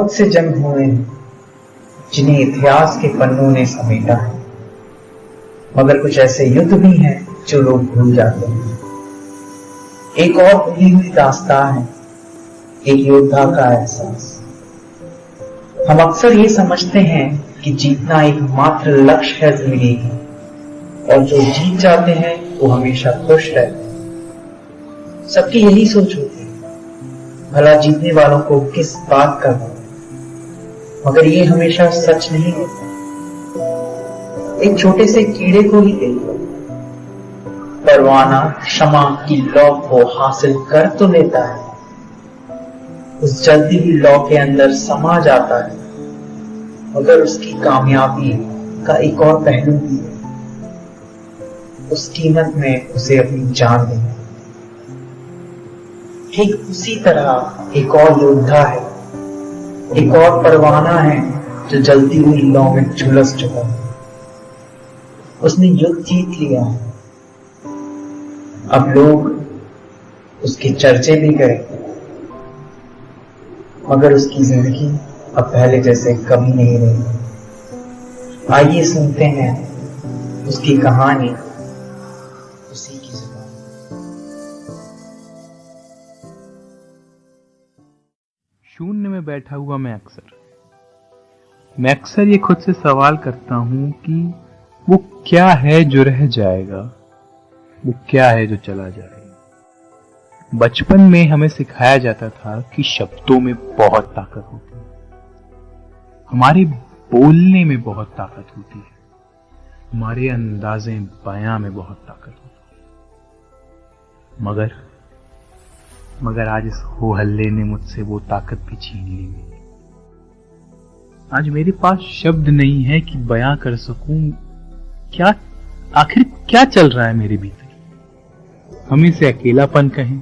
बहुत से जंग हुए हैं जिन्हें इतिहास के पन्नों ने समेटा है, मगर कुछ ऐसे युद्ध भी हैं जो लोग भूल जाते हैं। एक और भूली हुई दास्तान है, एक योद्धा का एहसास। हम अक्सर ये समझते हैं कि जीतना एकमात्र लक्ष्य है जिंदगी का, और जो जीत जाते हैं वो हमेशा खुश रहते हैं। सबकी यही सोच होती है, भला जीतने वालों को किस बात का गम, मगर ये हमेशा सच नहीं होता। एक छोटे से कीड़े को ही देखो, परवाना क्षमा की लौ को हासिल कर तो लेता है, उस जलती हुई लौ के अंदर समा जाता है, मगर उसकी कामयाबी का एक और पहलू भी है, उस कीमत में उसे अपनी जान देना। ठीक उसी तरह एक और योद्धा है, एक और परवाना है जो जलती हुई लौ में झुलस चुका है। उसने युद्ध जीत लिया है, अब लोग उसके चर्चे भी करें, मगर उसकी जिंदगी अब पहले जैसे कभी नहीं रही। आइए सुनते हैं उसकी कहानी उसी की जुबान। शून्य में बैठा हुआ मैं अक्सर ये खुद से सवाल करता हूं कि वो क्या है जो रह जाएगा, वो क्या है जो चला जाएगा। बचपन में हमें सिखाया जाता था कि शब्दों में बहुत ताकत होती है, हमारे बोलने में बहुत ताकत होती है, हमारे अंदाज़े बयां में बहुत ताकत होती है। मगर आज इस हो हल्ले ने मुझसे वो ताकत भी छीन ली। आज मेरे पास शब्द नहीं है कि बयां कर सकूं आखिर क्या चल रहा है मेरे भीतर। हम इसे अकेलापन कहें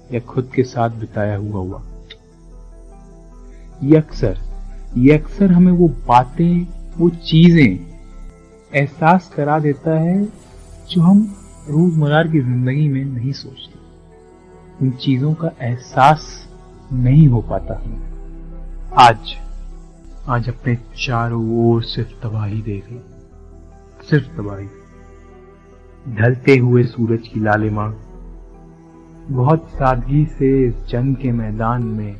या खुद के साथ बिताया हुआ वक्त। ये अक्सर हमें वो बातें, वो चीजें एहसास करा देता है जो हम रोजमर्रा की जिंदगी में नहीं सोचते। उन चीजों का एहसास नहीं हो पाता हमें। आज अपने चारों ओर सिर्फ तबाही देख लो, सिर्फ तबाही। ढलते हुए सूरज की लालिमा बहुत सादगी से इस जंग के मैदान में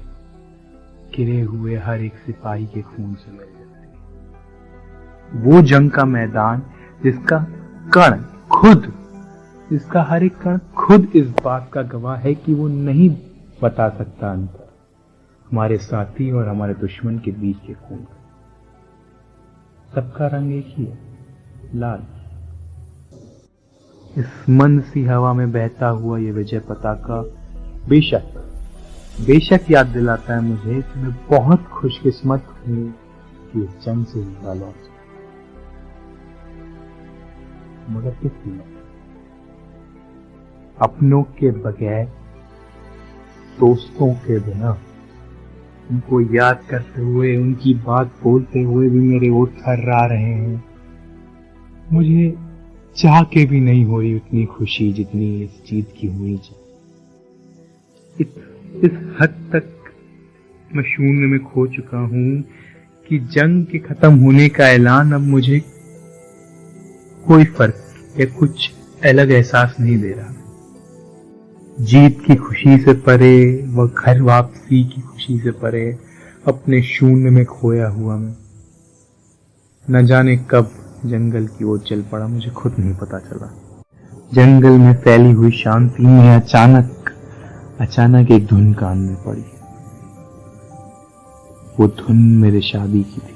गिरे हुए हर एक सिपाही के खून से मिल जाती है। वो जंग का मैदान जिसका हर एक कण खुद इस बात का गवाह है कि वो नहीं बता सकता अंतर हमारे साथी और हमारे दुश्मन के बीच के खून का। सबका रंग एक ही है, लाल। इस मंद सी हवा में बहता हुआ ये विजय पताका बेशक याद दिलाता है मुझे कि मैं बहुत खुशकिस्मत हूं कि इस जंग से निकाला, मगर किस कीमत? अपनों के बगैर, दोस्तों के बिना, उनको याद करते हुए, उनकी बात बोलते हुए भी मेरे ओठ थर्रा रहे हैं। मुझे चाह के भी नहीं हो रही उतनी खुशी जितनी इस जीत की हुई। इस हद तक मैं शून्य में खो चुका हूं कि जंग के खत्म होने का ऐलान अब मुझे कोई फर्क या कुछ अलग एहसास नहीं दे रहा। जीत की खुशी से परे व घर वापसी की खुशी से परे अपने शून्य में खोया हुआ मैं न जाने कब जंगल की ओर चल पड़ा, मुझे खुद नहीं पता चला। जंगल में फैली हुई शांति में अचानक एक धुन कान में पड़ी। वो धुन मेरे शादी की थी।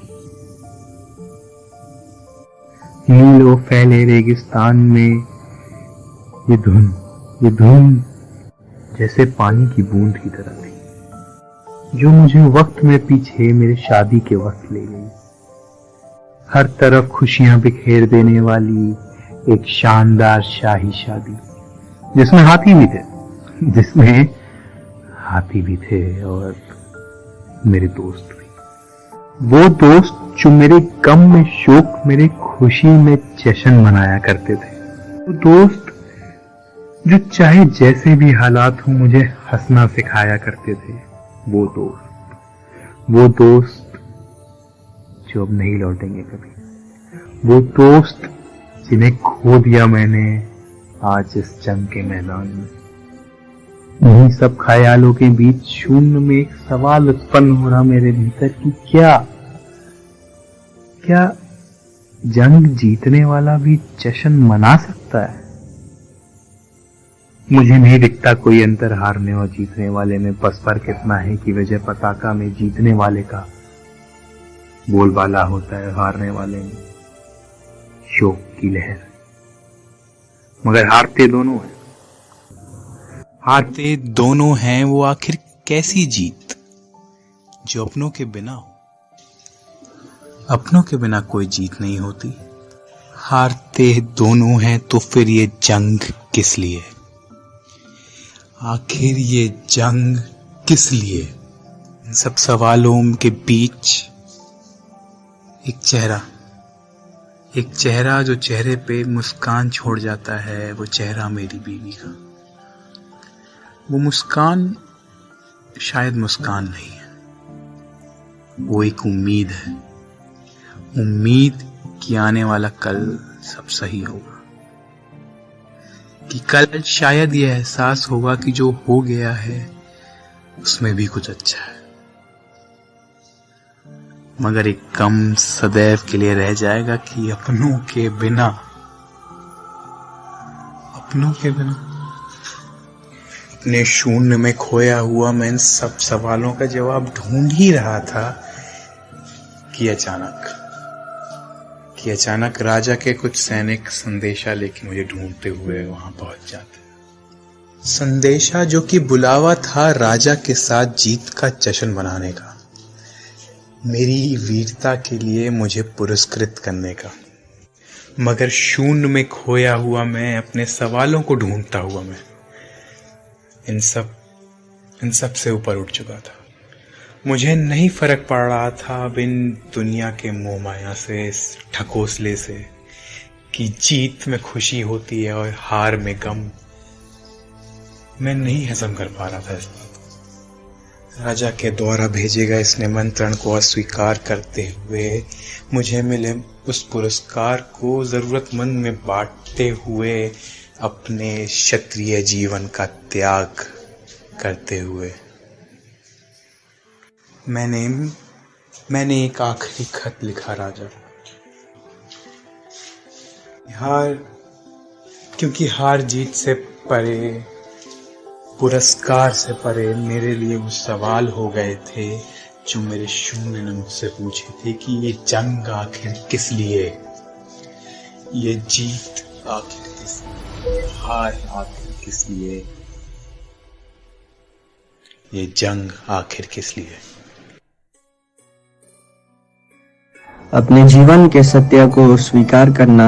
नीलो फैले रेगिस्तान में ये धुन जैसे पानी की बूंद की तरह थी, जो मुझे वक्त में पीछे मेरे शादी के वक्त ले गई। हर तरफ खुशियां बिखेर देने वाली एक शानदार शाही शादी, जिसमें हाथी भी थे और मेरे दोस्त भी। वो दोस्त जो मेरे गम में शोक, मेरे खुशी में जश्न मनाया करते थे। वो दोस्त जो चाहे जैसे भी हालात हो मुझे हंसना सिखाया करते थे। वो वो दोस्त जो अब नहीं लौटेंगे कभी, वो दोस्त जिन्हें खो दिया मैंने आज इस जंग के मैदान में। इन्हीं सब ख्यालों के बीच शून्य में एक सवाल उत्पन्न हो रहा मेरे भीतर कि क्या जंग जीतने वाला भी जश्न मना सकता है? मुझे नहीं दिखता कोई अंतर हारने और जीतने वाले में, बस फर्क इतना है कि विजय पताका में जीतने वाले का बोलबाला होता है, हारने वाले में शोक की लहर। मगर हारते दोनों हैं। वो आखिर कैसी जीत जो अपनों के बिना हो? अपनों के बिना कोई जीत नहीं होती। हारते दोनों हैं तो फिर ये जंग किस लिए? आखिर ये जंग किस लिए? इन सब सवालों के बीच एक चेहरा जो चेहरे पे मुस्कान छोड़ जाता है, वो चेहरा मेरी बीवी का। वो मुस्कान शायद मुस्कान नहीं है, वो एक उम्मीद है। उम्मीद कि आने वाला कल सब सही होगा, कि कल शायद ये एहसास होगा कि जो हो गया है उसमें भी कुछ अच्छा है। मगर एक कम सदैव के लिए रह जाएगा कि अपनों के बिना अपने शून्य में खोया हुआ मैं इन सब सवालों का जवाब ढूंढ ही रहा था कि अचानक राजा के कुछ सैनिक संदेशा लेके मुझे ढूंढते हुए वहां पहुंच जाते। संदेशा जो कि बुलावा था राजा के साथ जीत का जश्न मनाने का, मेरी वीरता के लिए मुझे पुरस्कृत करने का। मगर शून्य में खोया हुआ मैं, अपने सवालों को ढूंढता हुआ मैं इन सब से ऊपर उठ चुका था। मुझे नहीं फर्क पड़ रहा था अब इन दुनिया के मोह माया से, इस ठकोसले से कि जीत में खुशी होती है और हार में गम। मैं नहीं हजम कर पा रहा था इस बात को। राजा के द्वारा भेजे गए इस निमंत्रण को अस्वीकार करते हुए मुझे मिले उस पुरस्कार को जरूरतमंद में बांटते हुए, अपने क्षत्रिय जीवन का त्याग करते हुए मैंने एक आखिरी खत लिखा राजा। क्योंकि हार जीत से परे, पुरस्कार से परे मेरे लिए वो सवाल हो गए थे जो मेरे शून्य ने मुझसे पूछे थे कि ये जंग आखिर किस लिए, ये जीत आखिर किस लिए, हार आखिर किस लिए, ये जंग आखिर किस लिए। अपने जीवन के सत्य को स्वीकार करना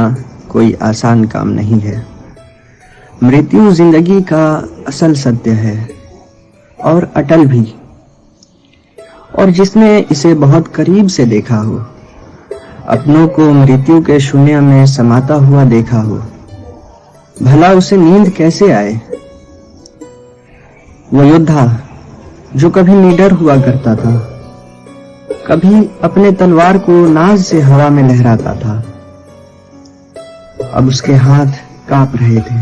कोई आसान काम नहीं है। मृत्यु जिंदगी का असल सत्य है और अटल भी, और जिसने इसे बहुत करीब से देखा हो, अपनों को मृत्यु के शून्य में समाता हुआ देखा हो, भला उसे नींद कैसे आए? वो योद्धा जो कभी निडर हुआ करता था, कभी अपने तलवार को नाज से हवा में लहराता था, अब उसके हाथ कांप रहे थे।